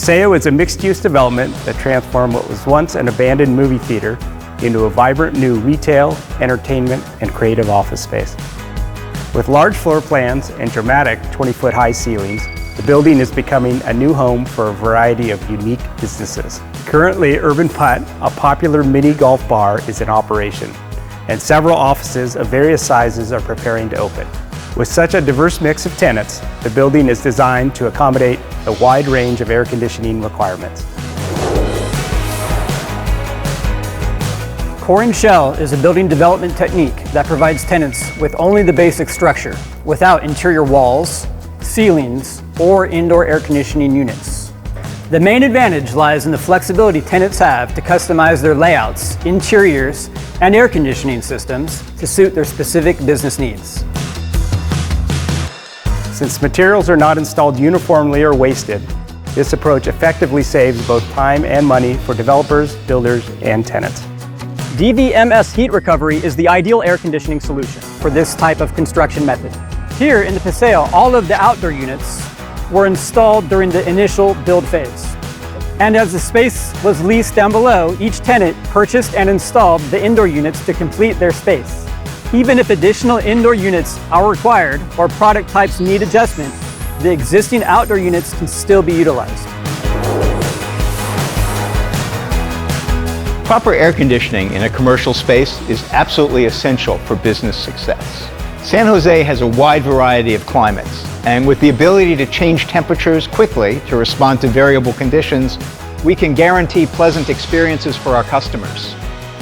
Paseo is a mixed-use development that transformed what was once an abandoned movie theater into a vibrant new retail, entertainment, and creative office space. With large floor plans and dramatic 20-foot high ceilings, the building is becoming a new home for a variety of unique businesses. Currently, Urban Putt, a popular mini golf bar, is in operation, and several offices of various sizes are preparing to open. With such a diverse mix of tenants, the building is designed to accommodate a wide range of air conditioning requirements. Core and shell is a building development technique that provides tenants with only the basic structure, without interior walls, ceilings, or indoor air conditioning units. The main advantage lies in the flexibility tenants have to customize their layouts, interiors, and air conditioning systems to suit their specific business needs. Since materials are not installed uniformly or wasted, this approach effectively saves both time and money for developers, builders, and tenants. DVM S heat recovery is the ideal air conditioning solution for this type of construction method. Here in the Paseo, all of the outdoor units were installed during the initial build phase. And as the space was leased down below, each tenant purchased and installed the indoor units to complete their space. Even if additional indoor units are required or product types need adjustment, the existing outdoor units can still be utilized. Proper air conditioning in a commercial space is absolutely essential for business success. San Jose has a wide variety of climates, and with the ability to change temperatures quickly to respond to variable conditions, we can guarantee pleasant experiences for our customers.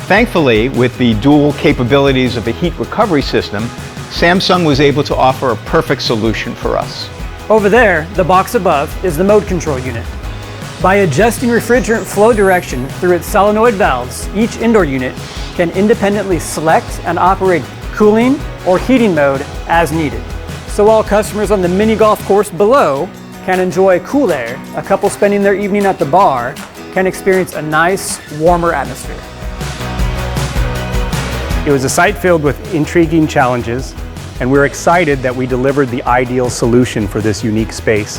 Thankfully, with the dual capabilities of a heat recovery system, Samsung was able to offer a perfect solution for us. Over there, the box above, is the mode control unit. By adjusting refrigerant flow direction through its solenoid valves, each indoor unit can independently select and operate cooling or heating mode as needed. So while customers on the mini golf course below can enjoy cool air, a couple spending their evening at the bar can experience a nice, warmer atmosphere. It was a site filled with intriguing challenges, and we're excited that we delivered the ideal solution for this unique space.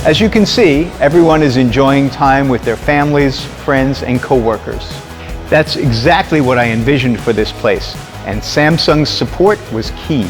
As you can see, everyone is enjoying time with their families, friends, and coworkers. That's exactly what I envisioned for this place, and Samsung's support was key.